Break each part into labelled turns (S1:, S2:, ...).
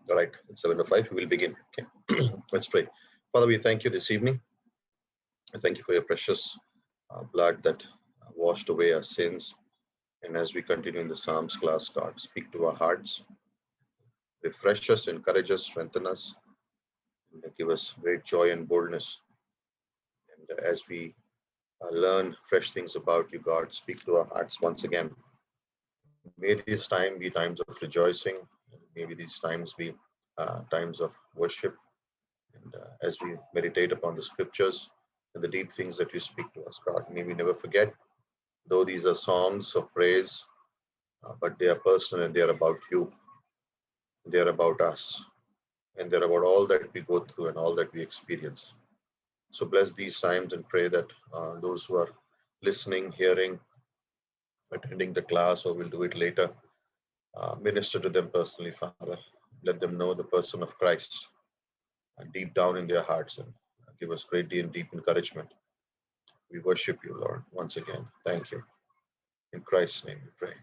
S1: All right, it's 7:05. We will begin. Okay, let's pray. Father, we thank you this evening. I thank you for your precious blood that washed away our sins. And as we continue in the Psalms class, God, speak to our hearts, refresh us, encourage us, strengthen us, and give us great joy and boldness. And as we learn fresh things about you, God, speak to our hearts once again. May this time be times of rejoicing. Maybe these times be times of worship. And as we meditate upon the scriptures and the deep things that you speak to us, God, may we never forget, though these are songs of praise, but they are personal and they are about you. They are about us. And they're about all that we go through and all that we experience. So bless these times and pray that those who are listening, hearing, attending the class, or will do it later, minister to them personally, Father. Let them know the person of Christ deep down in their hearts and give us great and deep encouragement. We worship you, Lord, once again. Thank you. In Christ's name we pray.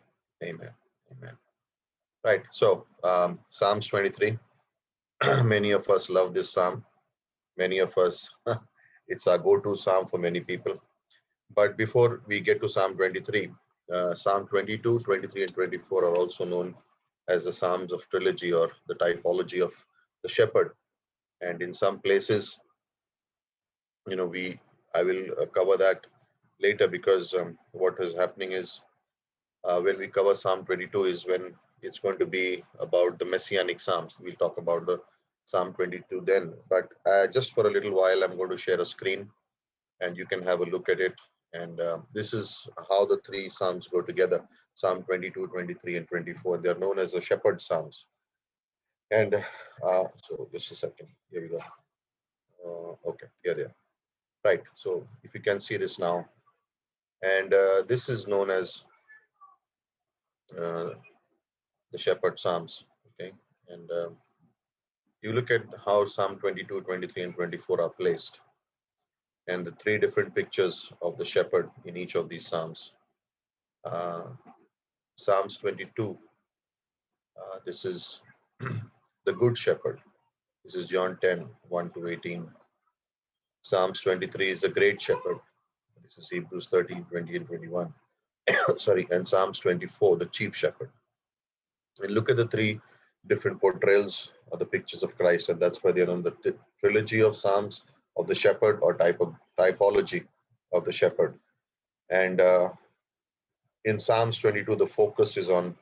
S1: Amen. Amen. Right. So, Psalms 23. Many of us love this psalm. Many of us, it's our go-to psalm for many people. But before we get to Psalm 23, Psalm 22, 23, and 24 are also known as the Psalms of trilogy or the typology of the shepherd. And in some places, I will cover that later because what is happening is when we cover Psalm 22 is when it's going to be about the Messianic Psalms. We'll talk about the Psalm 22 then. But just for a little while, I'm going to share a screen and you can have a look at it. And this is how the three Psalms go together. Psalm 22, 23, and 24. They're known as the shepherd Psalms. And so just a second. Here we go. Okay, here they are. Right. So if you can see this now. And this is known as uh, the shepherd Psalms. Okay. And you look at how Psalm 22, 23, and 24 are placed, and the three different pictures of the shepherd in each of these Psalms. Uh, Psalms 22, this is the Good Shepherd. This is John 10, 1 to 18. Psalms 23 is the Great Shepherd. This is Hebrews 13, 20, and 21. Sorry, and Psalms 24, the Chief Shepherd. And look at the three different portrayals of the pictures of Christ, and that's why they're on the trilogy of Psalms of the shepherd or typology of the shepherd. And in Psalms 22, the focus is on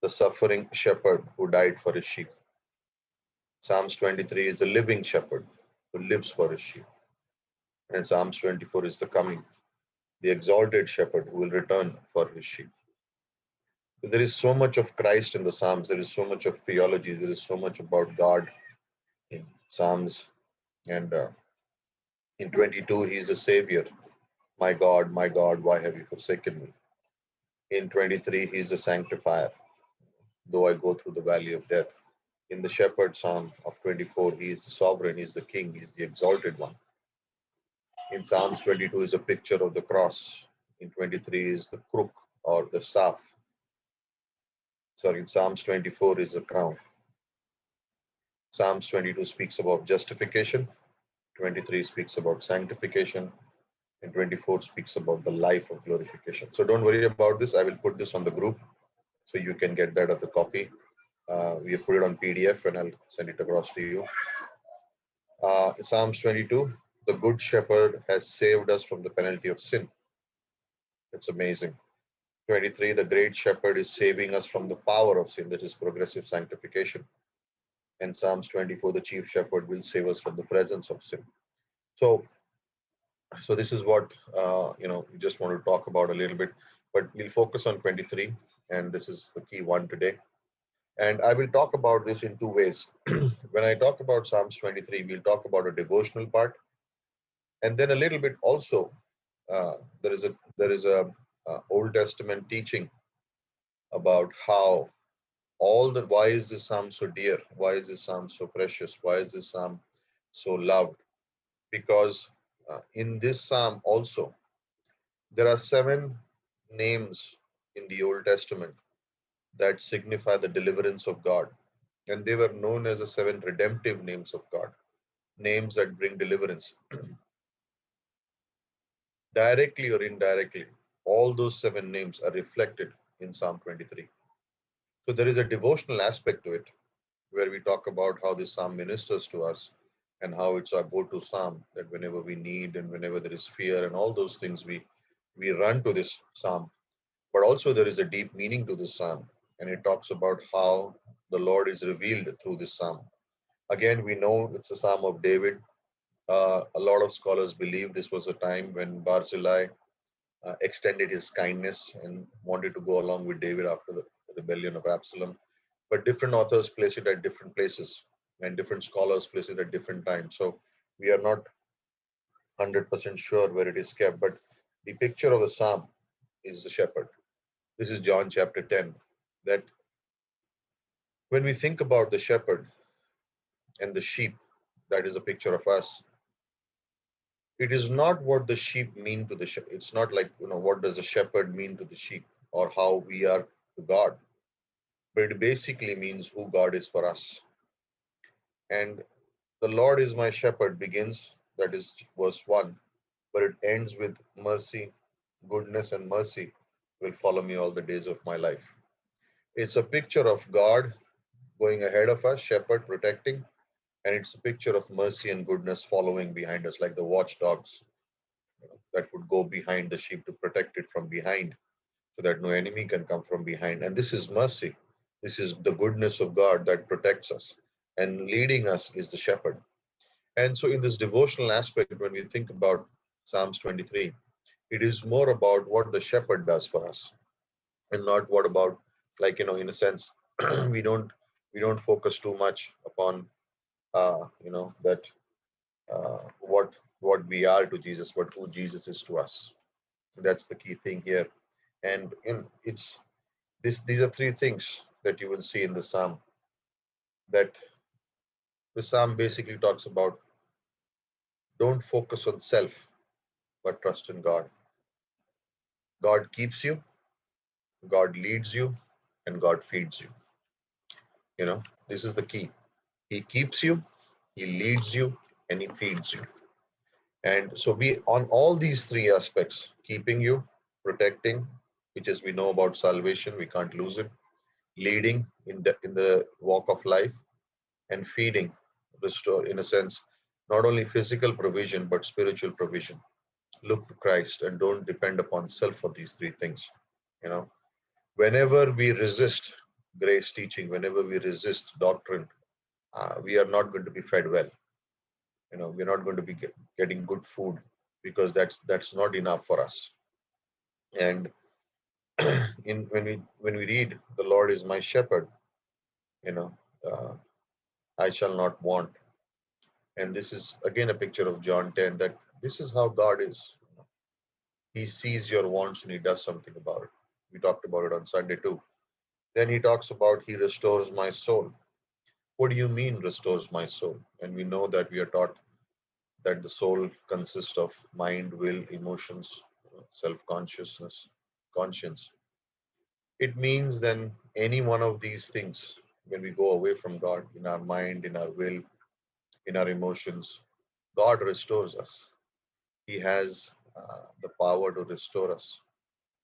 S1: the suffering shepherd who died for his sheep. Psalms 23 is the living shepherd who lives for his sheep. And Psalms 24 is the coming, the exalted shepherd who will return for his sheep. There is so much of Christ in the Psalms. There is so much of theology. There is so much about God in Psalms. And in 22, he is a savior. My God, why have you forsaken me? In 23, he is a sanctifier. Though I go through the valley of death. In the shepherd Psalm of 24, he is the sovereign, he is the king, he is the exalted one. In Psalms 22 is a picture of the cross. In 23 is the crook or the staff. Sorry, in Psalms 24 is the crown. Psalms 22 speaks about justification. 23 speaks about sanctification. And 24 speaks about the life of glorification. So don't worry about this. I will put this on the group so you can get that as a copy. We have put it on PDF and I'll send it across to you. Psalms 22, the good shepherd has saved us from the penalty of sin. It's amazing. 23, the great shepherd is saving us from the power of sin, that is progressive sanctification. And Psalms 24, the chief shepherd will save us from the presence of sin. So this is what, we just want to talk about a little bit, but we'll focus on 23, and this is the key one today. And I will talk about this in two ways. When I talk about Psalms 23, we'll talk about a devotional part. And then a little bit also, there is a Old Testament teaching about how why is this Psalm so dear? Why is this Psalm so precious? Why is this Psalm so loved? Because in this Psalm also, there are 7 names in the Old Testament that signify the deliverance of God. And they were known as the seven redemptive names of God, names that bring deliverance, directly or indirectly. All those seven names are reflected in Psalm 23. So there is a devotional aspect to it where we talk about how this psalm ministers to us and how it's our go-to psalm, that whenever we need and whenever there is fear and all those things, we run to this psalm. But also there is a deep meaning to this psalm, and it talks about how the Lord is revealed through this psalm. Again, we know it's a psalm of David. A lot of scholars believe this was a time when Barzillai extended his kindness and wanted to go along with David after the rebellion of Absalom. But different authors place it at different places, and different scholars place it at different times. So we are not 100% sure where it is kept. But the picture of the psalm is the shepherd. This is John chapter 10. That when we think about the shepherd and the sheep, that is a picture of us. It is not what the sheep mean to the shepherd. It's not like, what does a shepherd mean to the sheep or how we are to God, but it basically means who God is for us. And the Lord is my shepherd begins, that is verse 1, but it ends with mercy, goodness, and mercy will follow me all the days of my life. It's a picture of God going ahead of us, shepherd protecting, and it's a picture of mercy and goodness following behind us, like the watchdogs that would go behind the sheep to protect it from behind so that no enemy can come from behind. And this is mercy. This is the goodness of God that protects us. And leading us is the shepherd. And so, in this devotional aspect, when we think about Psalms 23, it is more about what the shepherd does for us, and not what about, like, in a sense, we don't we don't focus too much upon that what we are to Jesus, but who Jesus is to us. That's the key thing here. And it's these are three things that you will see in the psalm. That the psalm basically talks about, don't focus on self, but trust in God. God keeps you, God leads you, and God feeds you. This is the key. He keeps you, He leads you, and He feeds you. And so we, on all these three aspects, keeping you, protecting, which is we know about salvation, we can't lose it, leading in the walk of life, and feeding, restore, in a sense, not only physical provision, but spiritual provision. Look to Christ and don't depend upon self for these three things. You know, whenever we resist grace teaching, whenever we resist doctrine, we are not going to be fed well. We're not going to be getting good food, because that's not enough for us. And when we read, the Lord is my shepherd, you know, uh, I shall not want. And this is again a picture of John 10, that this is how God is. He sees your wants and He does something about it. We talked about it on Sunday too. Then He talks about He restores my soul. What do you mean, restores my soul? And we know that we are taught that the soul consists of mind, will, emotions, self-consciousness, conscience. It means then any one of these things, when we go away from God, in our mind, in our will, in our emotions, God restores us. He has the power to restore us.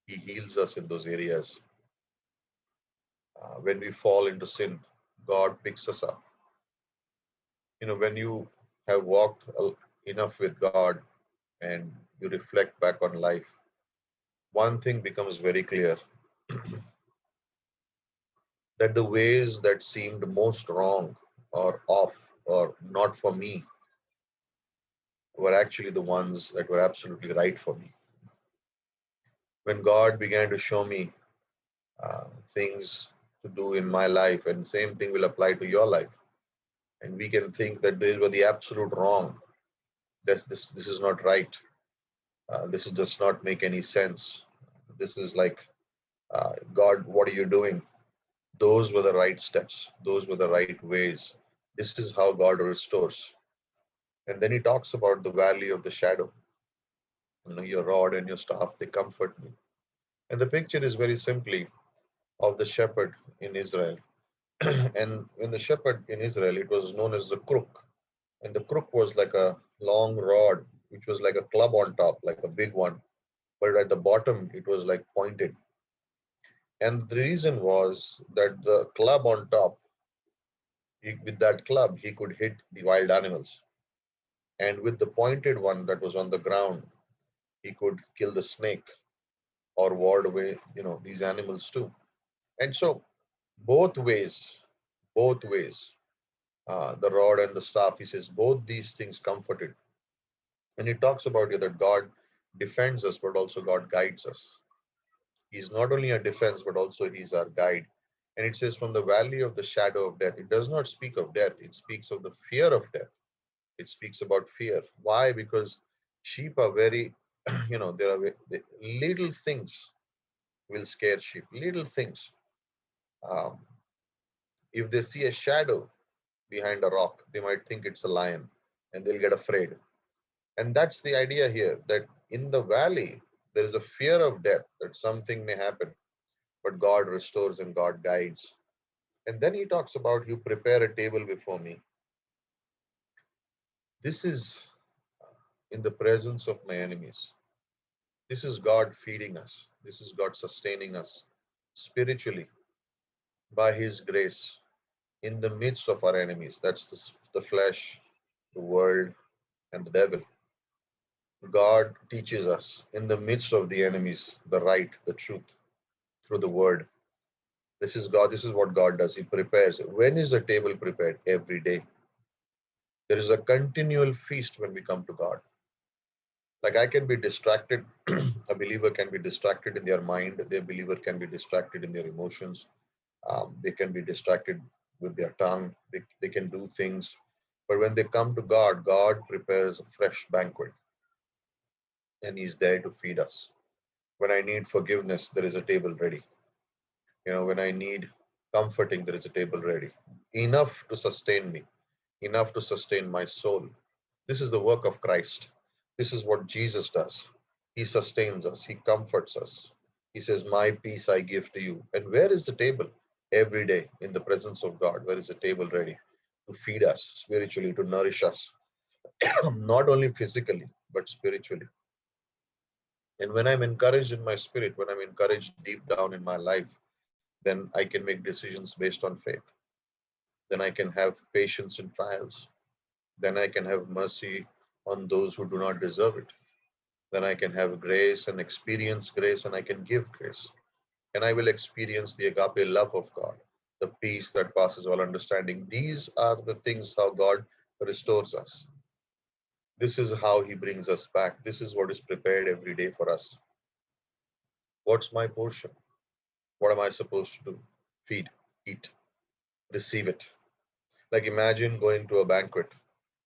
S1: He heals us in those areas. When we fall into sin, God picks us up. When you have walked enough with God and you reflect back on life, one thing becomes very clear, that the ways that seemed most wrong or off or not for me were actually the ones that were absolutely right for me. When God began to show me things to do in my life, and same thing will apply to your life, and we can think that these were the absolute wrong. This is not right. This does not make any sense. This is like, God, what are you doing? Those were the right steps. Those were the right ways. This is how God restores. And then He talks about the valley of the shadow. Your rod and your staff, they comfort me. And the picture is very simply of the shepherd in Israel. And in the shepherd in Israel, it was known as the crook. And the crook was like a long rod, which was like a club on top, like a big one. But at the bottom, it was like pointed. And the reason was that the club on top, with that club, he could hit the wild animals. And with the pointed one that was on the ground, he could kill the snake or ward away, these animals too. And so both ways, both ways, the rod and the staff, he says, both these things comforted. And he talks about here that God defends us, but also God guides us. He's not only a defense, but also he's our guide. And it says, from the valley of the shadow of death, it does not speak of death, it speaks of the fear of death. It speaks about fear. Why? Because sheep are very, there are little things will scare sheep, little things. Um, if they see a shadow behind a rock, they might think it's a lion and they'll get afraid. And that's the idea here, that in the valley, there is a fear of death, that something may happen, but God restores and God guides. And then he talks about, you prepare a table before me. This is in the presence of my enemies. This is God feeding us. This is God sustaining us spiritually by his grace in the midst of our enemies. That's the flesh, the world, and the devil. God teaches us in the midst of the enemies the right, the truth through the word. This is God. This is what God does. He prepares. When is the table prepared? Every day. There is a continual feast when we come to God. Like I can be distracted. A believer can be distracted in their mind. The believer can be distracted in their emotions. They can be distracted with their tongue. They can do things. But when they come to God, God prepares a fresh banquet and He's there to feed us. When I need forgiveness, there is a table ready. When I need comforting, there is a table ready. Enough to sustain me, enough to sustain my soul. This is the work of Christ. This is what Jesus does. He sustains us, He comforts us. He says, my peace I give to you. And where is the table? Every day in the presence of God, where is the table ready to feed us spiritually, to nourish us, not only physically, but spiritually. And when I'm encouraged in my spirit, when I'm encouraged deep down in my life, then I can make decisions based on faith. Then I can have patience in trials. Then I can have mercy on those who do not deserve it. Then I can have grace and experience grace, and I can give grace. And I will experience the agape love of God, the peace that passes all understanding. These are the things how God restores us. This is how He brings us back. This is what is prepared every day for us. What's my portion? What am I supposed to do? Feed, eat, receive it. Like imagine going to a banquet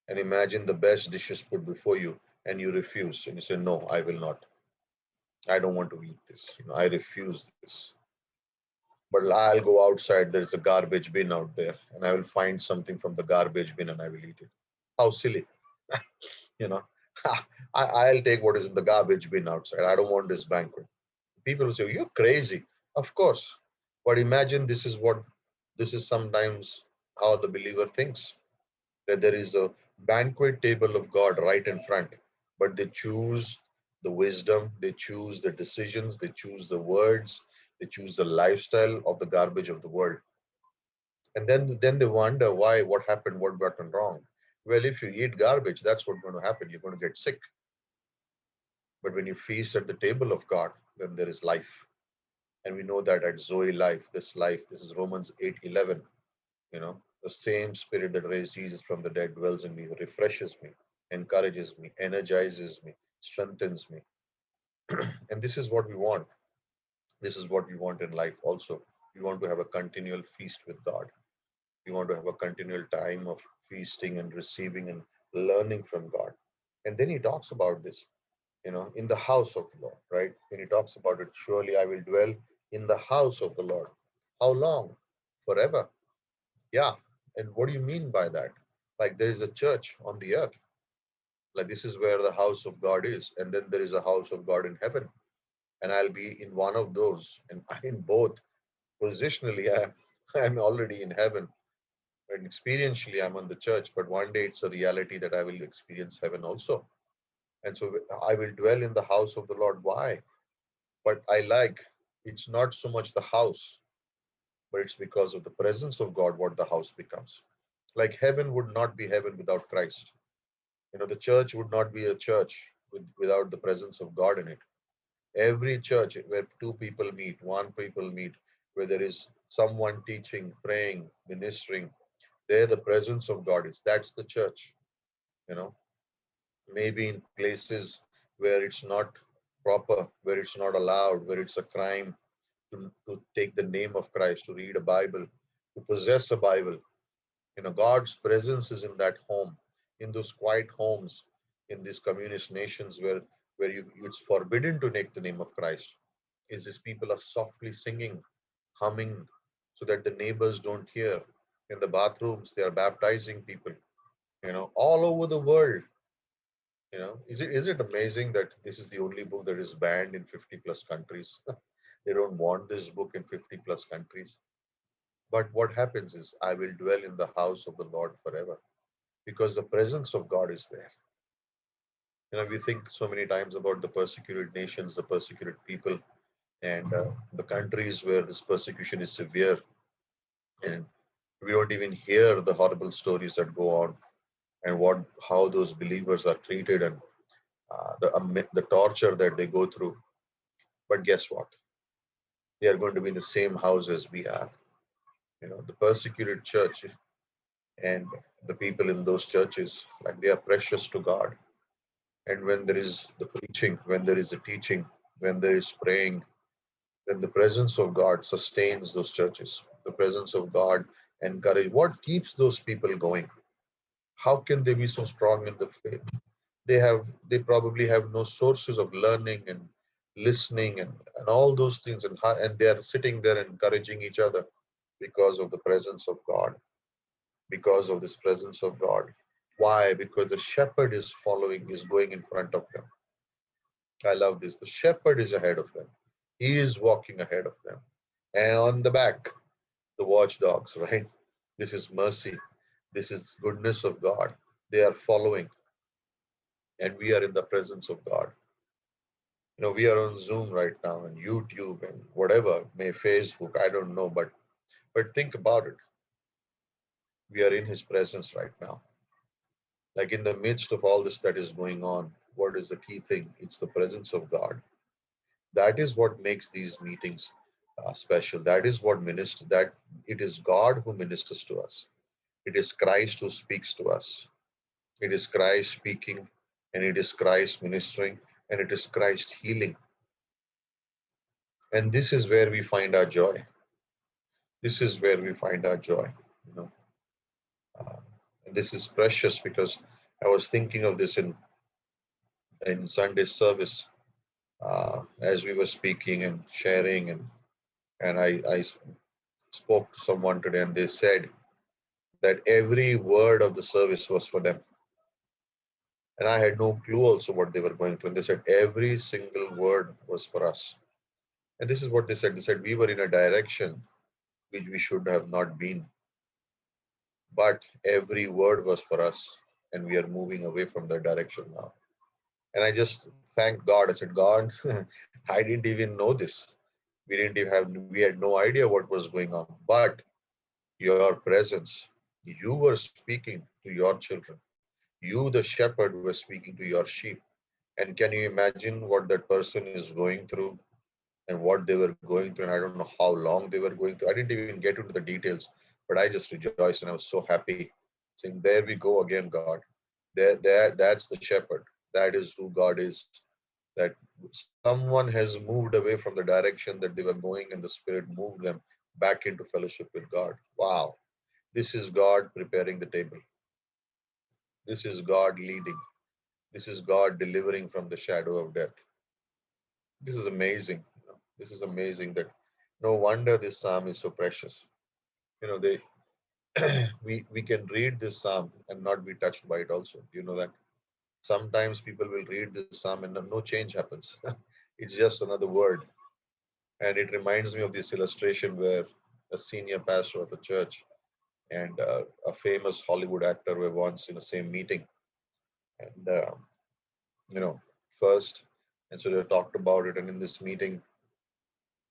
S1: and imagine the best dishes put before you and you refuse and you say, no, I will not. I don't want to eat this. I refuse this. But I'll go outside. There's a garbage bin out there and I will find something from the garbage bin and I will eat it. How silly. you know, I'll take what is in the garbage bin outside. I don't want this banquet. People will say, you're crazy. Of course. But imagine this is sometimes how the believer thinks, that there is a banquet table of God right in front, but they choose the wisdom, they choose the decisions, they choose the words, they choose the lifestyle of the garbage of the world. And then they wonder why, what happened, what got wrong. Well, if you eat garbage, that's what's going to happen. You're going to get sick. But when you feast at the table of God, then there is life. And we know that at Zoe life, this is Romans 8:11. The same spirit that raised Jesus from the dead dwells in me, refreshes me, encourages me, energizes me, strengthens me. And this is what we want. This is what we want in life also. We want to have a continual feast with God. We want to have a continual time of feasting and receiving and learning from God. And then he talks about this, in the house of the Lord, right? When he talks about it, surely I will dwell in the house of the Lord. How long? Forever. Yeah. And what do you mean by that? Like there is a church on the earth. Like this is where the house of God is. And then there is a house of God in heaven. And I'll be in one of those. And in both, positionally, I'm already in heaven. And experientially, I'm on the church, but one day it's a reality that I will experience heaven also. And so I will dwell in the house of the Lord. Why? But I like it's not so much the house, but it's because of the presence of God what the house becomes. Like heaven would not be heaven without Christ. The church would not be a church without the presence of God in it. Every church where two people meet, one people meet, where there is someone teaching, praying, ministering, there the presence of God is. That's the church. You know, maybe in places where it's not proper, where it's not allowed, where it's a crime to take the name of Christ, to read a Bible, to possess a Bible. God's presence is in that home, in those quiet homes, in these communist nations where it's forbidden to take the name of Christ. Is these people are softly singing, humming, so that the neighbors don't hear. In the bathrooms, they are baptizing people. All over the world. Is it amazing that this is the only book that is banned in 50 plus countries? They don't want this book in 50 plus countries. But what happens is, I will dwell in the house of the Lord forever because the presence of God is there. We think so many times about the persecuted nations, the persecuted people, and the countries where this persecution is severe, and we don't even hear the horrible stories that go on and how those believers are treated and the torture that they go through. But guess what? They are going to be in the same house as we are. The persecuted church and the people in those churches, like they are precious to God. And when there is the preaching, when there is the teaching, when there is praying, then the presence of God sustains those churches. The presence of God encourages. What keeps those people going? How can they be so strong in the faith? They probably have no sources of learning and listening and all those things, and they are sitting there encouraging each other because of the presence of God, because of this presence of God. Why? Because the shepherd is going in front of them. I love this. The shepherd is ahead of them. He is walking ahead of them. And on the back, the watchdogs, right? This is mercy. This is goodness of God. They are following, and we are in the presence of God. We are on Zoom right now and YouTube and whatever, may Facebook, I don't know, but think about it. We are in his presence right now. Like in the midst of all this that is going on, what is the key thing? It's the presence of God. That is what makes these meetings special. That is what ministers, that it is God who ministers to us. It is Christ who speaks to us. It is Christ speaking, and it is Christ ministering, and it is Christ healing. And this is where we find our joy. This is where we find our joy. You know, uh, and this is precious because I was thinking of this in Sunday service as we were speaking and sharing, and I spoke to someone today, and they said that every word of the service was for them. And I had no clue also what they were going through. And they said every single word was for us. And this is what they said. They said we were in a direction which we should have not been, but every word was for us, and we are moving away from that direction now. And I just thanked God. I said, God, I didn't even know this. We had no idea what was going on. But your presence, you were speaking to your children. You, the shepherd, were speaking to your sheep. And can you imagine what that person is going through and what they were going through? And I don't know how long they were going through. I didn't even get into the details, but I just rejoiced and I was so happy, saying, there we go again, God. That's the shepherd. That is who God is. That someone has moved away from the direction that they were going, and the Spirit moved them back into fellowship with God. Wow. This is God preparing the table. This is God leading. This is God delivering from the shadow of death. This is amazing. This is amazing that no wonder this psalm is so precious. They we can read this psalm and not be touched by it also. Do you know that? Sometimes people will read this psalm and no change happens. It's just another word. And it reminds me of this illustration where a senior pastor of a church, and a famous Hollywood actor were once in the same meeting. And, you know, first, and so they talked about it. And in this meeting,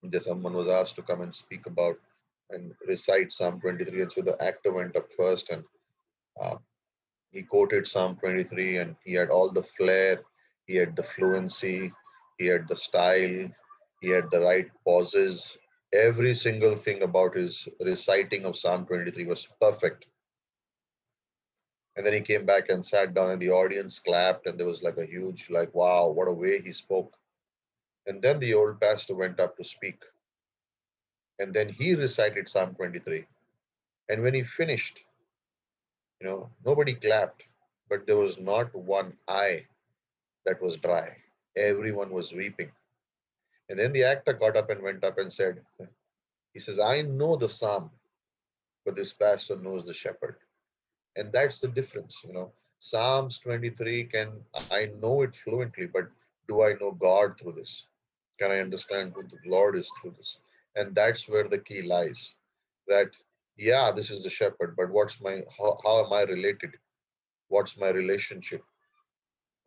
S1: there someone was asked to come and speak about and recite Psalm 23. And so the actor went up first, and uh, he quoted Psalm 23, and he had all the flair, he had the fluency, he had the style, he had the right pauses. Every single thing about his reciting of Psalm 23 was perfect. And then he came back and sat down, and the audience clapped, and there was like a huge, like, wow, what a way he spoke. And then the old pastor went up to speak, and then he recited Psalm 23. And when he finished, nobody clapped, but there was not one eye that was dry. Everyone was weeping. And then the actor got up and went up and said, he says, I know the psalm, but this pastor knows the shepherd. And that's the difference. Psalms 23, I know it fluently, but do I know God through this? Can I understand who the Lord is through this? And that's where the key lies. That, yeah, this is the shepherd, but how am I related? What's my relationship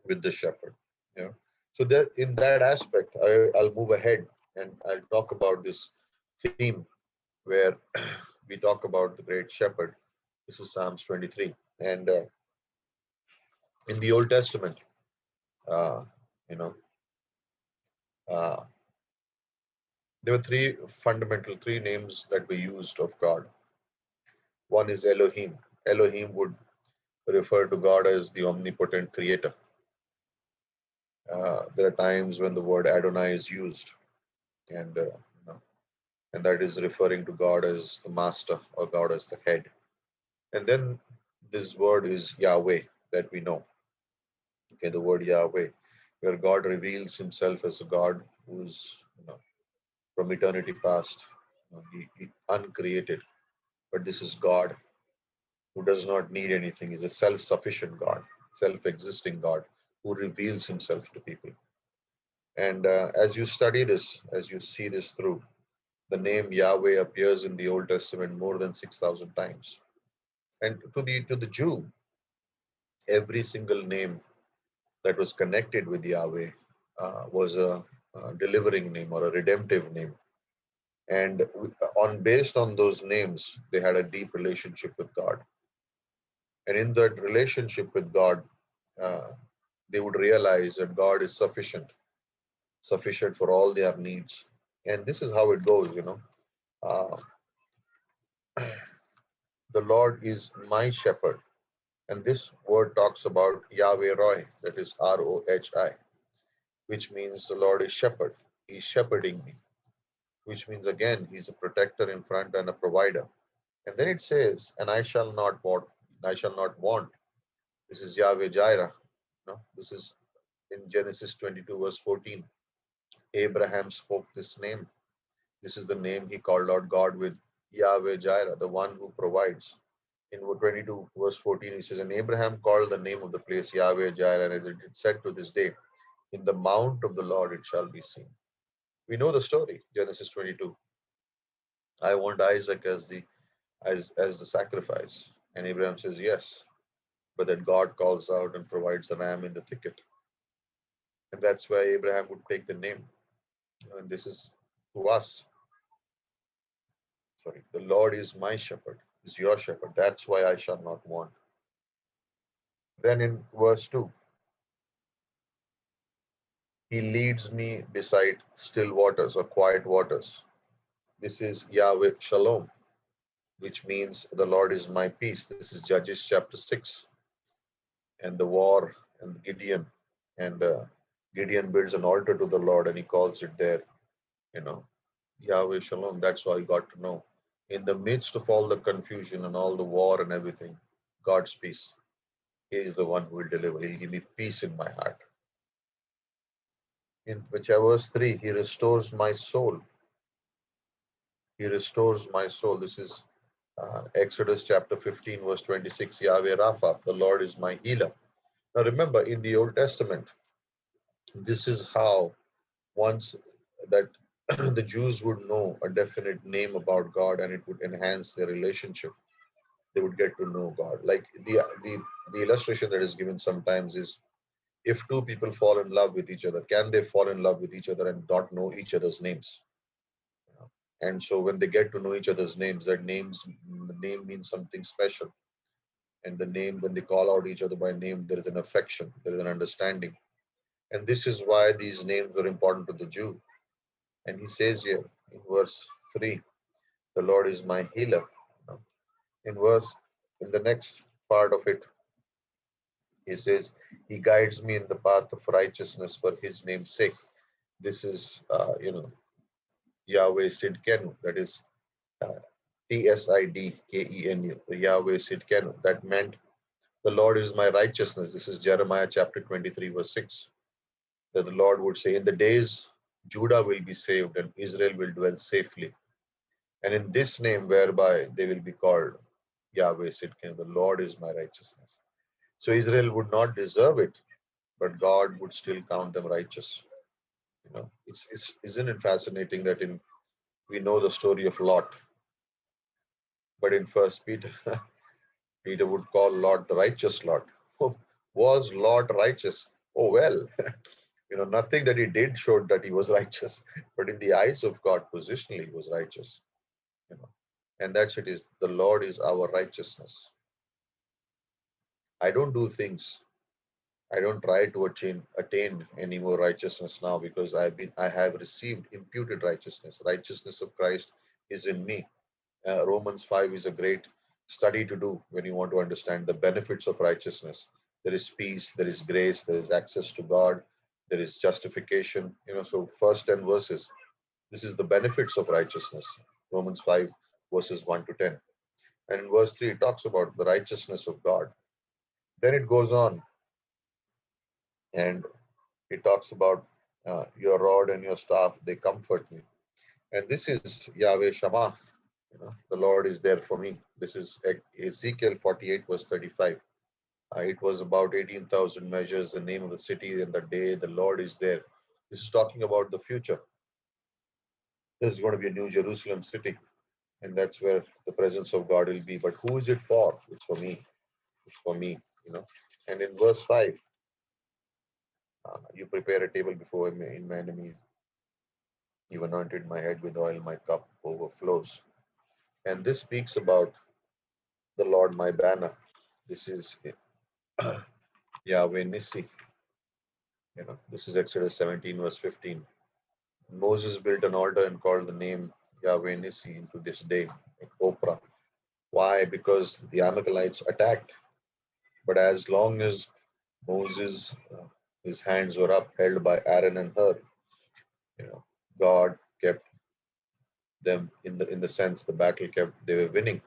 S1: with the shepherd? You know? So that in that aspect, I'll move ahead and I'll talk about this theme where we talk about the great shepherd. This is Psalms 23. And in the Old Testament, uh, you know, uh, there were three names that were used of God. One is Elohim. Elohim would refer to God as the omnipotent creator. There are times when the word Adonai is used, and and that is referring to God as the master or God as the head. And then this word is Yahweh that we know. Okay, the word Yahweh, where God reveals Himself as a God who's from eternity past, he uncreated. But this is God who does not need anything. He's a self-sufficient God, self-existing God who reveals Himself to people. And as you study this, as you see this through, the name Yahweh appears in the Old Testament more than 6,000 times. And to the Jew, every single name that was connected with Yahweh was a delivering name or a redemptive name. And on based on those names, they had a deep relationship with God. And in that relationship with God, uh, they would realize that God is sufficient for all their needs. And this is how it goes. Uh, the Lord is my shepherd. And this word talks about Yahweh Roy, that is Rohi, which means the Lord is shepherd. He's shepherding me, which means again, He's a protector in front and a provider. And then it says, and I shall not want, I shall not want. This is Yahweh Jireh. This is in Genesis 22, verse 14. Abraham spoke this name. This is the name he called out God with, Yahweh Jireh, the one who provides. In 22, verse 14, he says, and Abraham called the name of the place Yahweh Jireh, and as it is said to this day, in the mount of the Lord it shall be seen. We know the story, Genesis 22. I want Isaac as the sacrifice. And Abraham says, yes. But then God calls out and provides a ram in the thicket. And that's why Abraham would take the name. And this is to us. Sorry, the Lord is my shepherd, is your shepherd. That's why I shall not want. Then in verse 2, He leads me beside still waters or quiet waters. This is Yahweh Shalom, which means the Lord is my peace. This is Judges chapter 6. And the war and Gideon. And Gideon builds an altar to the Lord and he calls it there, you know, Yahweh Shalom. That's how I got to know. In the midst of all the confusion and all the war and everything, God's peace. He is the one who will deliver. He'll give me peace in my heart. In which verse 3, He restores my soul. He restores my soul. This is Exodus chapter 15, verse 26. Yahweh Rapha, the Lord is my healer. Now remember, in the Old Testament, this is how once that the Jews would know a definite name about God, and it would enhance their relationship. They would get to know God. Like the illustration that is given sometimes is, if two people fall in love with each other, can they fall in love with each other and not know each other's names? And so when they get to know each other's names, the name means something special. And the name, when they call out each other by name, there is an affection, there is an understanding. And this is why these names were important to the Jew. And he says here in verse 3, the Lord is my healer. In verse, in the next part of it, he says, he guides me in the path of righteousness for his name's sake. This is, Yahweh Sidkenu, that is uh, Tsidkenu, Yahweh Sidkenu. That meant the Lord is my righteousness. This is Jeremiah chapter 23, verse 6. That the Lord would say, in the days Judah will be saved and Israel will dwell safely. And in this name whereby they will be called, Yahweh Sidkenu, the Lord is my righteousness. So Israel would not deserve it, but God would still count them righteous. It's isn't it fascinating that in we know the story of Lot, but in First Peter, Peter would call Lot the righteous Lot. Oh, was Lot righteous? Oh well, nothing that he did showed that he was righteous, but in the eyes of God, positionally, he was righteous. You know, and that's it is the Lord is our righteousness. I don't do things. I don't try to attain any more righteousness now because I have received imputed righteousness. Righteousness of Christ is in me. Romans 5 is a great study to do when you want to understand the benefits of righteousness. There is peace, there is grace, there is access to God, there is justification. So first 10 verses, this is the benefits of righteousness. Romans 5 verses 1 to 10. And in verse 3, it talks about the righteousness of God. Then it goes on and it talks about your rod and your staff, they comfort me. And this is Yahweh Shammah. The Lord is there for me. This is Ezekiel 48, verse 35. It was about 18,000 measures, the name of the city, and the day the Lord is there. This is talking about the future. There's going to be a new Jerusalem city, and that's where the presence of God will be. But who is it for? It's for me. It's for me, you know. And in verse 5, you prepare a table before me in my enemies. You've anointed my head with oil, my cup overflows. And this speaks about the Lord, my banner. This is Yahweh Nissi. This is Exodus 17, verse 15. Moses built an altar and called the name Yahweh Nissi into this day at Oprah. Why? Because the Amalekites attacked. But as long as Moses, his hands were up, held by Aaron and Hur, you know, God kept them in the sense the battle kept they were winning.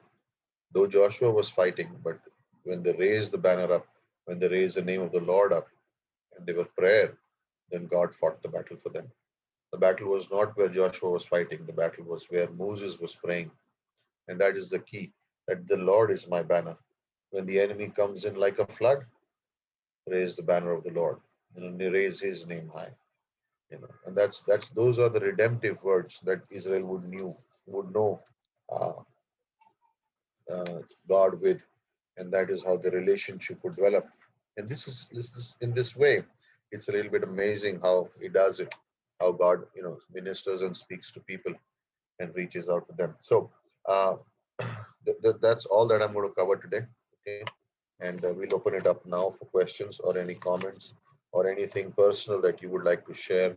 S1: Though Joshua was fighting, but when they raised the banner up, when they raised the name of the Lord up, and they were prayer, then God fought the battle for them. The battle was not where Joshua was fighting, the battle was where Moses was praying. And that is the key, that the Lord is my banner. When the enemy comes in like a flood, raise the banner of the Lord and raise his name high. And that's those are the redemptive words that Israel would know uh, God with, and that is how the relationship would develop. And this is in this way, it's a little bit amazing how he does it, how God ministers and speaks to people and reaches out to them. So uh, that's all that I'm going to cover today. Okay, and we'll open it up now for questions or any comments or anything personal that you would like to share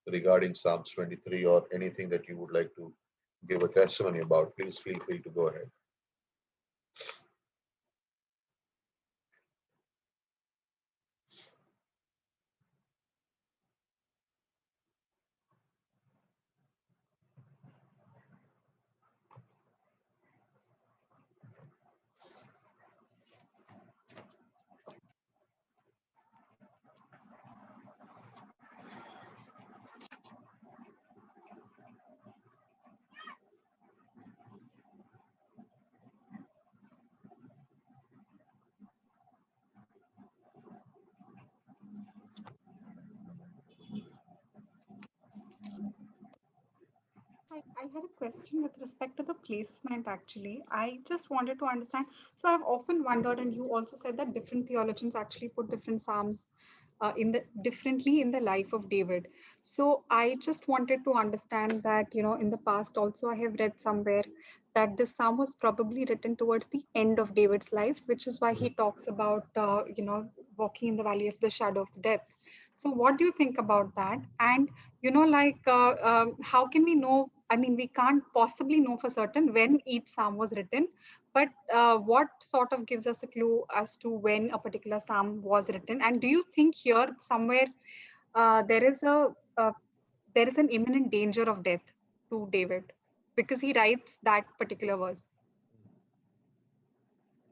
S1: regarding Psalms 23 or anything that you would like to give a testimony about. Please feel free to go ahead.
S2: I had a question with respect to the placement actually. I just wanted to understand. So I've often wondered, and you also said that different theologians actually put different psalms in the differently in the life of David. So I just wanted to understand that, in the past also I have read somewhere that this psalm was probably written towards the end of David's life, which is why he talks about, walking in the valley of the shadow of death. So what do you think about that? And how can we know? I mean, we can't possibly know for certain when each psalm was written, but what sort of gives us a clue as to when a particular psalm was written? And do you think here somewhere there is uh, there is an imminent danger of death to David because he writes that particular verse?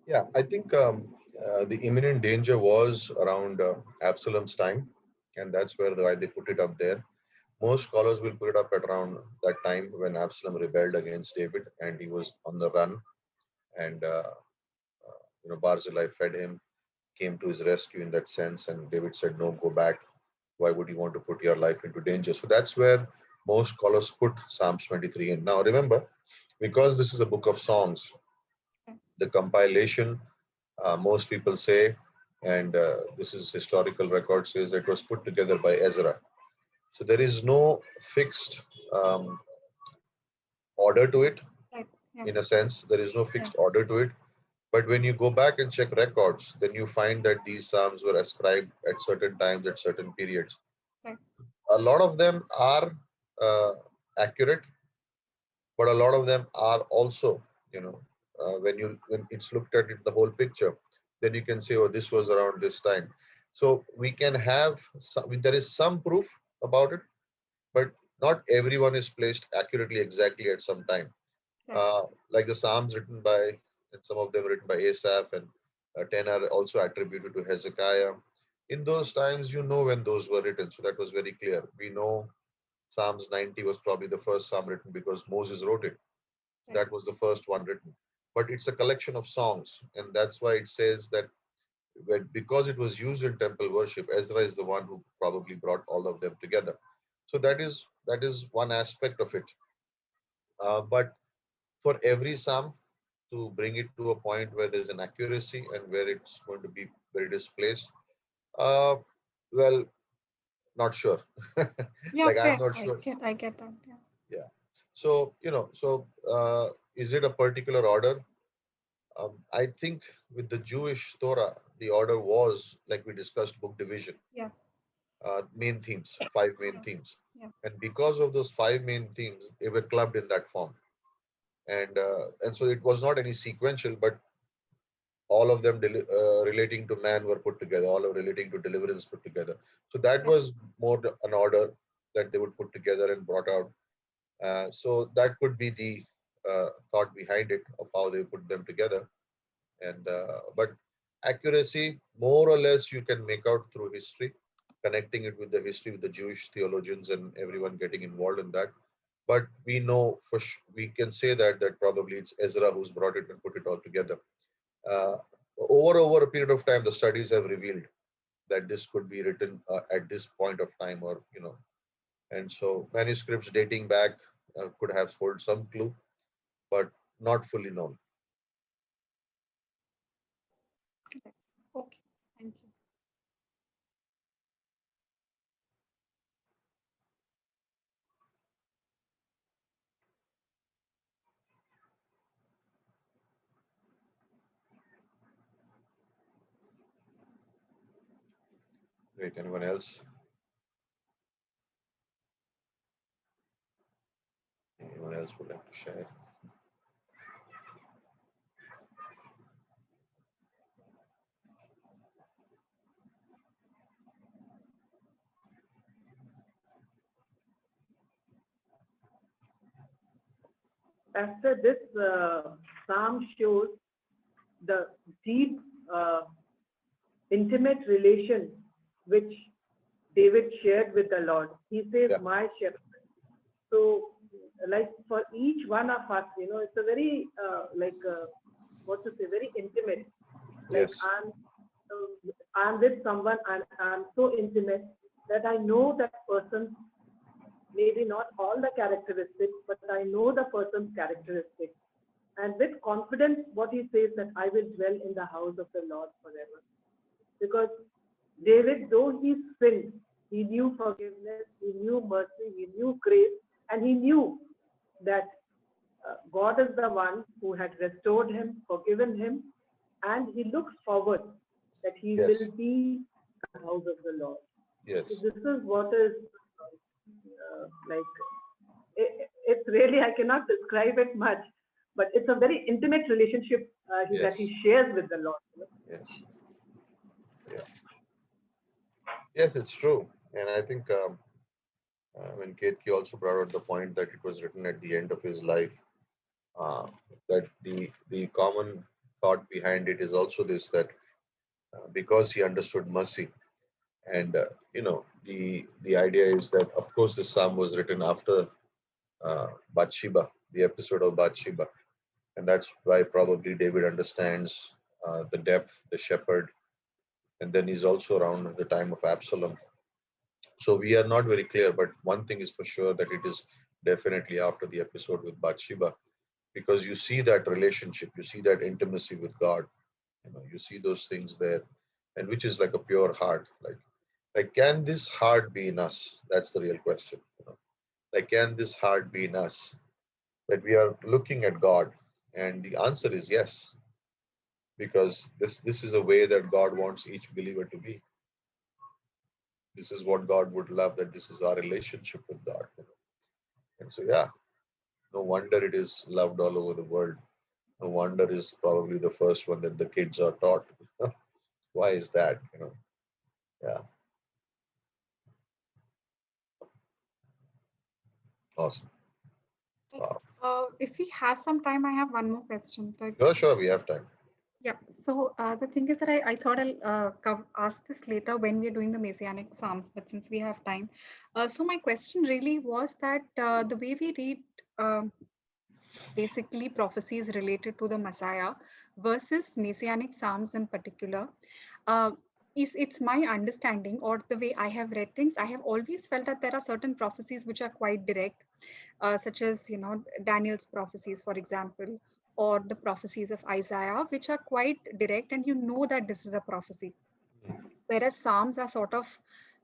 S1: Yeah, I think the imminent danger was around Absalom's time, and that's why they put it up there. Most scholars will put it up at around that time when Absalom rebelled against David and he was on the run, and Barzillai fed him, came to his rescue in that sense, and David said, "No, go back. Why would you want to put your life into danger?" So that's where most scholars put Psalms 23 in. Now, remember, because this is a book of songs, the compilation, most people say, and this is historical record says it was put together by Ezra. So there is no fixed order to it.
S2: Right. Yeah.
S1: In a sense, there is no
S2: Yeah.
S1: fixed order to it. But when you go back and check records, then you find that these psalms were ascribed at certain times, at certain periods.
S2: Right.
S1: A lot of them are uh, accurate, but a lot of them are also, you know, when it's looked at it, the whole picture, then you can say, oh, this was around this time. So we can have there is some proof about it, but not everyone is placed accurately exactly at some time.
S2: Right.
S1: Like the Psalms written by, and some of them written by Asaph, and 10 are also attributed to Hezekiah. In those times, you know when those were written. So that was very clear. We know Psalms 90 was probably the first psalm written because Moses wrote it.
S2: Right.
S1: That was the first one written. But it's a collection of songs. And that's why it says that because it was used in temple worship, Ezra is the one who probably brought all of them together. So that is one aspect of it. But for every psalm, to bring it to a point where there's an accuracy and where it's going to be where it is placed, uh, well, not sure.
S2: Yeah.
S1: Like I'm
S2: Fair.
S1: not
S2: I
S1: sure.
S2: get. I get that. Yeah.
S1: Yeah. So is it a particular order? I think with the Jewish Torah, the order was like we discussed, book division,
S2: Yeah.
S1: main themes, five main
S2: Yeah.
S1: themes,
S2: Yeah.
S1: and because of those five main themes, they were clubbed in that form, and so it was not any sequential, but all of them relating to man were put together, all of relating to deliverance put together. So that
S2: Right.
S1: was more an order that they would put together and brought out. So that could be the thought behind it of how they put them together. And but accuracy, more or less, you can make out through history, connecting it with the history with the Jewish theologians and everyone getting involved in that. But we know we can say that probably it's Ezra who's brought it and put it all together. Uh, over a period of time, the studies have revealed that this could be written at this point of time, or and so manuscripts dating back could have hold some clue, but not fully known.
S2: Right. Okay. Thank you.
S1: Great. Anyone else? Anyone else would like to share?
S3: After this psalm shows the deep, intimate relation which David shared with the Lord. He says,
S1: Yeah.
S3: "My shepherd." So, like for each one of us, it's a very what to say, very intimate. Like
S1: Yes.
S3: I'm with someone and I'm so intimate that I know that person maybe not all the characteristics, but I know the person's characteristics. And with confidence, what he says that I will dwell in the house of the Lord forever. Because David, though he sinned, he knew forgiveness, he knew mercy, he knew grace, and he knew that God is the one who had restored him, forgiven him, and he looks forward that he
S1: Yes.
S3: will be in the house of the Lord.
S1: Yes.
S3: So this is what is like, it's really, I cannot describe it much, but it's a very intimate relationship that he shares with the Lord.
S1: Yes. Yeah. Yes, it's true. And I think when Ketki also brought out the point that it was written at the end of his life, that the common thought behind it is also this, that because he understood mercy, and the idea is that of course this psalm was written after Bathsheba, the episode of Bathsheba, and that's why probably David understands the depth, the shepherd, and then he's also around the time of Absalom. So we are not very clear, but one thing is for sure that it is definitely after the episode with Bathsheba, because you see that relationship, you see that intimacy with God, you see those things there, and which is like a pure heart. Like can this heart be in us? That's the real question. Like can this heart be in us? That we are looking at God, and the answer is yes, because this is a way that God wants each believer to be. This is what God would love, that this is our relationship with God. And so, yeah, no wonder it is loved all over the world. No wonder is probably the first one that the kids are taught. Why is that? Yeah, awesome. Wow.
S2: If we have some time, I have one more question. But
S1: Sure, we have time.
S2: yeah, so the thing is that I thought I'll ask this later when we're doing the Messianic Psalms, but since we have time. So my question really was that the way we read um basically prophecies related to the Messiah versus Messianic Psalms in particular, uh, is it's my understanding or the way I have read things, I have always felt that there are certain prophecies which are quite direct, such as Daniel's prophecies, for example, or the prophecies of Isaiah, which are quite direct, and you know that this is a prophecy, whereas Psalms are sort of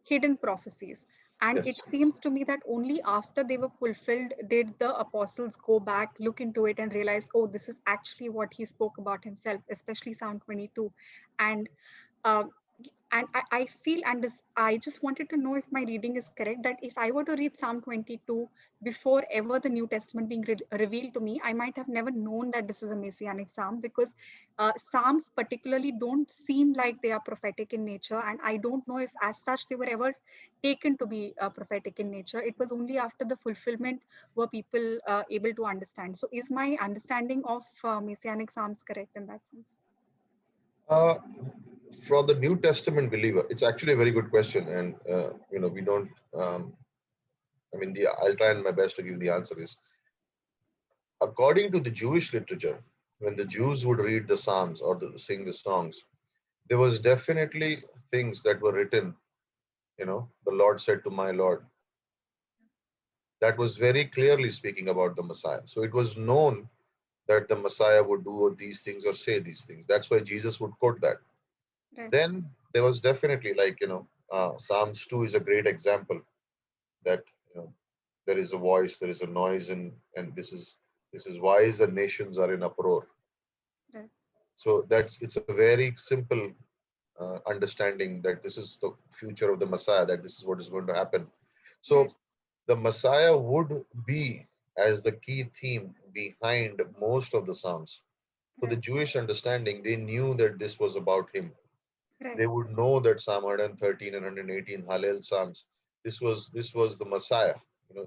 S2: hidden prophecies. And
S1: Yes.
S2: it seems to me that only after they were fulfilled did the apostles go back, look into it, and realize, oh, this is actually what he spoke about himself, especially Psalm 22. And uh, I feel, and this, I just wanted to know if my reading is correct, that if I were to read Psalm 22 before ever the New Testament being revealed to me, I might have never known that this is a messianic psalm, because Psalms particularly don't seem like they are prophetic in nature. And I don't know if as such they were ever taken to be prophetic in nature. It was only after the fulfillment were people able to understand. So is my understanding of messianic psalms correct in that sense?
S1: Uh, from the New Testament believer, it's actually a very good question, and we don't. I mean, I'll try and my best to give the answer is, according to the Jewish literature, when the Jews would read the Psalms or sing the songs, there was definitely things that were written. The Lord said to my Lord. That was very clearly speaking about the Messiah. So it was known that the Messiah would do these things or say these things. That's why Jesus would quote that.
S2: Right.
S1: Then there was definitely, Psalms 2 is a great example that there is a voice, there is a noise, and this is why the nations are in uproar.
S2: Right.
S1: So it's a very simple understanding that this is the future of the Messiah, that this is what is going to happen. So
S2: Right.
S1: the Messiah would be as the key theme behind most of the Psalms. So the
S2: Right.
S1: Jewish understanding, they knew that this was about him.
S2: Right.
S1: They would know that Psalm 113 and 118 Hallel Psalms, this was the Messiah.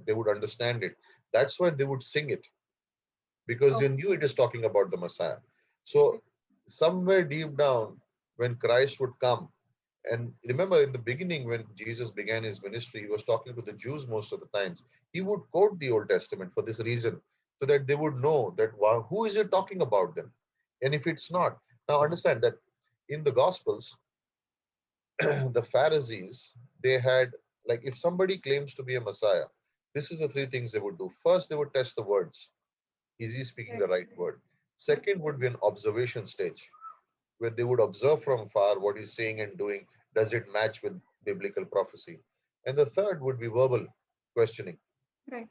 S1: They would understand it. That's why they would sing it, because
S2: Oh,
S1: they knew it is talking about the Messiah. So somewhere deep down, when Christ would come, and remember in the beginning when Jesus began his ministry, he was talking to the Jews most of the times. He would quote the Old Testament for this reason, so that they would know that, wow, who is it talking about them? And if it's not, now understand that in the Gospels, the Pharisees, they had, like, if somebody claims to be a Messiah, This is the three things they would do. First, they would test the words. Is he speaking
S2: Right.
S1: the right word? Second would be an observation stage where they would observe from far what he's saying and doing. Does it match with biblical prophecy? And the third would be verbal questioning.
S2: Right.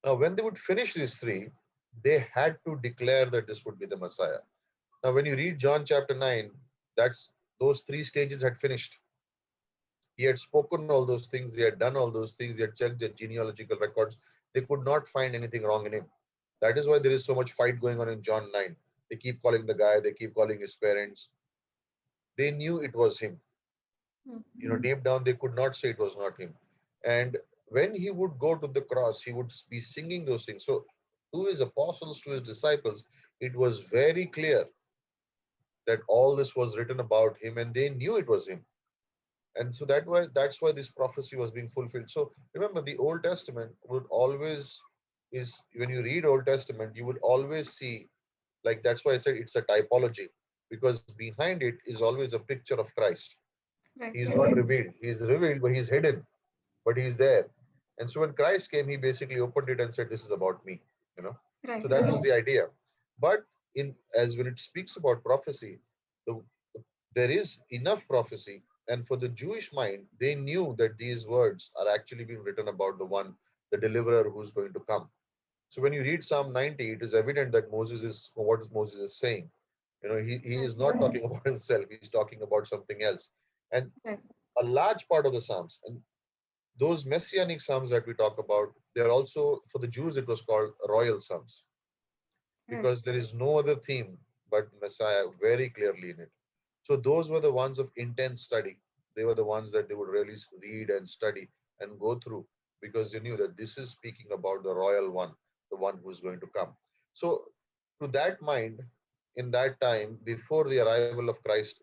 S1: Now, when they would finish these three, they had to declare that this would be the Messiah. Now, when you read John chapter 9, that's those three stages had finished. He had spoken all those things, he had done all those things, he had checked their genealogical records. They could not find anything wrong in him. That is why there is so much fight going on in John 9. They keep calling the guy, they keep calling his parents. They knew it was him.
S2: Mm.
S1: Deep down, they could not say it was not him. And when he would go to the cross, he would be singing those things. So, to his apostles, to his disciples, it was very clear that all this was written about him, and they knew it was him. And so that's why this prophecy was being fulfilled. So remember, the Old Testament would always is when you read Old Testament, you will always see, like, that's why I said it's a typology, because behind it is always a picture of Christ.
S2: Right.
S1: He is not revealed. He is revealed, but he's hidden, but he's there. And so when Christ came, he basically opened it and said, "This is about me." You know.
S2: Right.
S1: So that was the idea. But in as when it speaks about prophecy, the, there is enough prophecy, and for the Jewish mind, they knew that these words are actually being written about the one, the deliverer who's going to come. So when you read Psalm 90, it is evident that what Moses is saying. He
S2: Right.
S1: is not talking about himself, he's talking about something else. And
S2: Right.
S1: a large part of the Psalms, and those messianic Psalms that we talk about, they're also, for the Jews, it was called royal Psalms,
S2: Right.
S1: because there is no other theme but Messiah very clearly in it. So those were the ones of intense study. They were the ones that they would really read and study and go through, because they knew that this is speaking about the royal one, the one who is going to come. So, to that mind, in that time, before the arrival of Christ,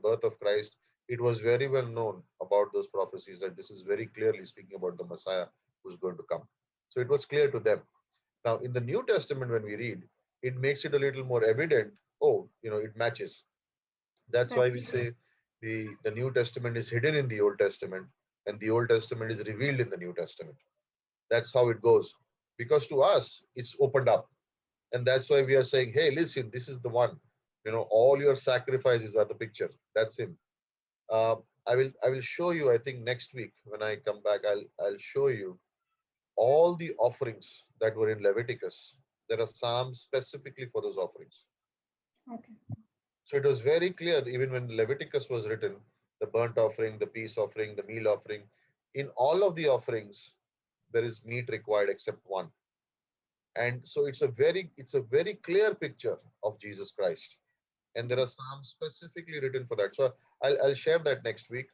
S1: birth of Christ, it was very well known about those prophecies that this is very clearly speaking about the Messiah who's going to come. So it was clear to them. Now, in the New Testament, when we read, it makes it a little more evident. Oh, it matches. That's
S2: Right.
S1: why we say the New Testament is hidden in the Old Testament, and the Old Testament is revealed in the New Testament. That's how it goes. Because to us, it's opened up. And that's why we are saying, hey, listen, this is the one. All your sacrifices are the picture. That's him. Uh, I will show you, I think next week when I come back, I'll show you all the offerings that were in Leviticus. There are psalms specifically for those offerings.
S2: Okay.
S1: So it was very clear, even when Leviticus was written, the burnt offering, the peace offering, the meal offering, in all of the offerings, there is meat required except one. And so it's a very clear picture of Jesus Christ. And there are psalms specifically written for that. So I'll share that next week.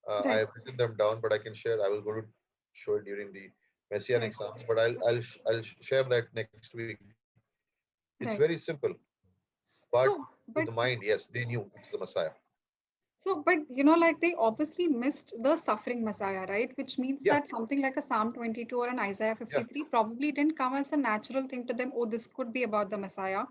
S1: I
S2: Right.
S1: have written them down, but I can share. I will go to show it during the Messianic
S2: Right.
S1: Psalms, but I'll share that next week. It's very simple,
S2: Right.
S1: but to the
S2: So,
S1: mind,
S2: but
S1: yes, they knew it's the Messiah.
S2: but like they obviously missed the suffering Messiah, right? Which means
S1: Yeah,
S2: that something like a Psalm 22 or an Isaiah
S1: yeah,
S2: 53 probably didn't come as a natural thing to them. Oh, this could be about the Messiah.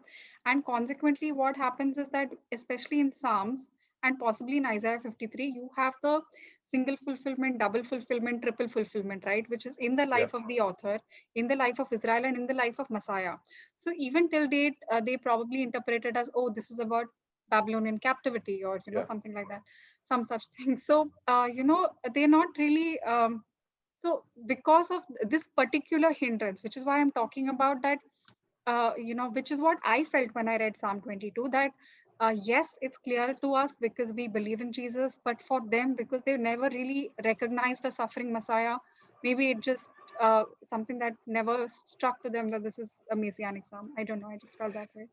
S2: And consequently, what happens is that, especially in Psalms and possibly in Isaiah 53, you have the single fulfillment, double fulfillment, triple fulfillment, right? Which is in the
S1: yeah,
S2: life of the author, in the life of Israel, and in the life of Messiah. So even till date, they probably interpreted as, oh, this is about Babylonian captivity, or
S1: yeah.
S2: something like that, some such thing. So they're not really. So because of this particular hindrance, which is why I'm talking about that, which is what I felt when I read Psalm 22, that yes, it's clear to us because we believe in Jesus, but for them, because they've never really recognized a suffering Messiah, maybe it just something that never struck to them that this is a messianic psalm. I don't know. I just felt that way.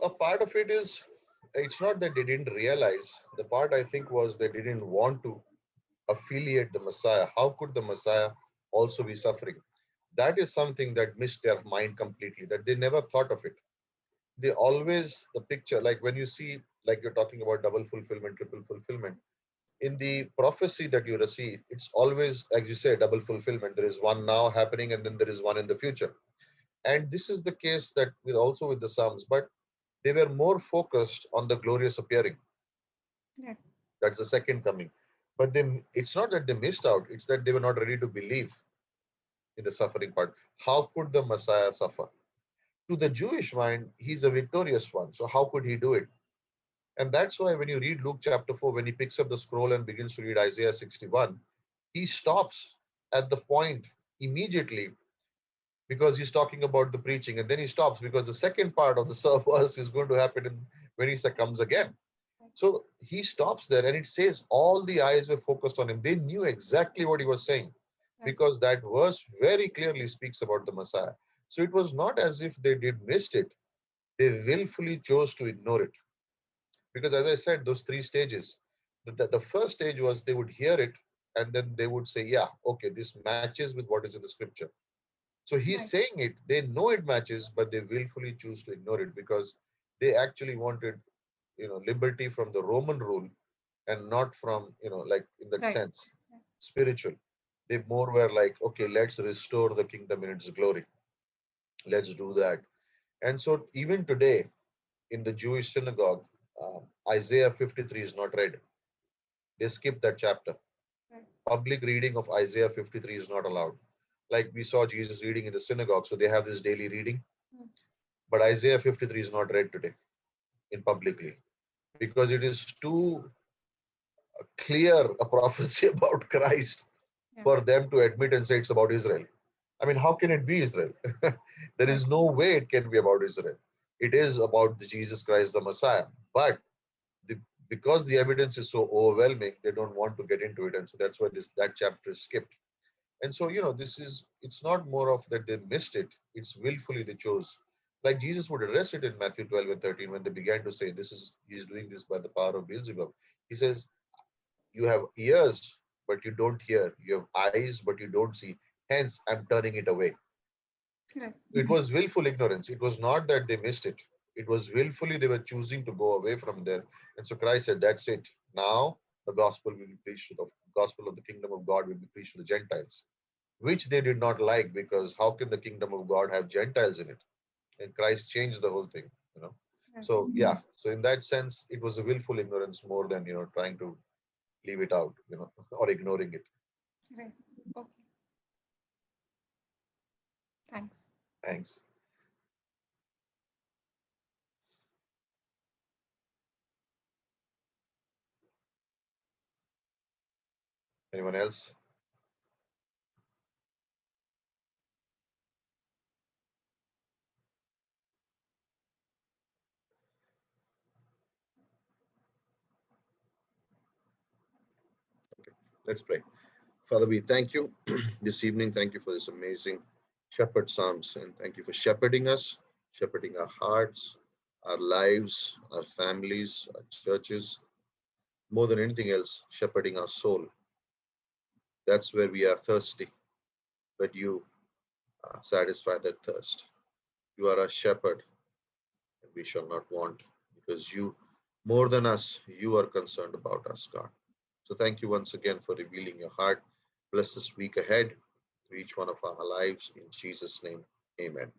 S1: A part of it is, it's not that they didn't realize. The part I think was they didn't want to affiliate the Messiah. How could the Messiah also be suffering? That is something that missed their mind completely, that they never thought of it. They always, the picture, like when you see, like you're talking about double fulfillment, triple fulfillment, in the prophecy that you receive, it's always, as you say, double fulfillment. There is one now happening, and then there is one in the future. And this is the case that with also with the Psalms, but they were more focused on the glorious appearing.
S2: Yeah.
S1: That's the second coming. But it's not that they missed out, it's that they were not ready to believe. in the suffering part. How could the Messiah suffer? To the Jewish mind, he's a victorious one. So how could he do it? And that's why when you read Luke chapter 4, when he picks up the scroll and begins to read Isaiah 61, he stops at the point immediately because he's talking about the preaching. And then he stops because the second part of the verse is going to happen when he comes again. So he stops there and it says all the eyes were focused on him. They knew exactly what he was saying because that verse very clearly speaks about the Messiah. So it was not as if they did missed it. They willfully chose to ignore it. Because as I said, those three stages, the first stage was they would hear it and then they would say, yeah, okay, this matches with what is in the scripture. So he's saying it, they know it matches, but they willfully choose to ignore it because they actually wanted, liberty from the Roman rule and not from, like in that
S2: Right.
S1: sense, spiritual. They more were like, okay, let's restore the kingdom in its glory. Let's do that. And so even today in the Jewish synagogue, Isaiah 53 is not read. They skip that chapter.
S2: Right.
S1: Public reading of Isaiah 53 is not allowed. Like we saw Jesus reading in the synagogue, so they have this daily reading. But Isaiah 53 is not read today in publicly because it is too clear a prophecy about Christ for them to admit and say it's about Israel. I mean, how can it be Israel? There is no way it can be about Israel. It is about the Jesus Christ, the Messiah. But the, because the evidence is so overwhelming, they don't want to get into it, and so that's why that chapter is skipped. And so, it's not more of that they missed it, it's willfully they chose. Like Jesus would address it in Matthew 12 and 13 when they began to say, he's doing this by the power of Beelzebub. He says, you have ears, but you don't hear. You have eyes, but you don't see. Hence, I'm turning it away.
S2: Right.
S1: It was willful ignorance. It was not that they missed it. It was willfully they were choosing to go away from there. And so Christ said, that's it. Now the gospel will be preached to the gospel of the kingdom of God will be preached to the Gentiles, which they did not like because how can the kingdom of God have Gentiles in it? And Christ changed the whole thing, So yeah, so in that sense, it was a willful ignorance more than trying to leave it out, or ignoring it.
S2: Right. Okay. Thanks.
S1: Thanks. Anyone else? Let's pray. Father, we thank you this evening. Thank you for this amazing shepherd psalms, and thank you for shepherding us, shepherding our hearts, our lives, our families, our churches, more than anything else, shepherding our soul. That's where we are thirsty, but you satisfy that thirst. You are a shepherd, and we shall not want because you, more than us, you are concerned about us, God. So thank you once again for revealing your heart. Bless this week ahead through each one of our lives. In Jesus' name, amen.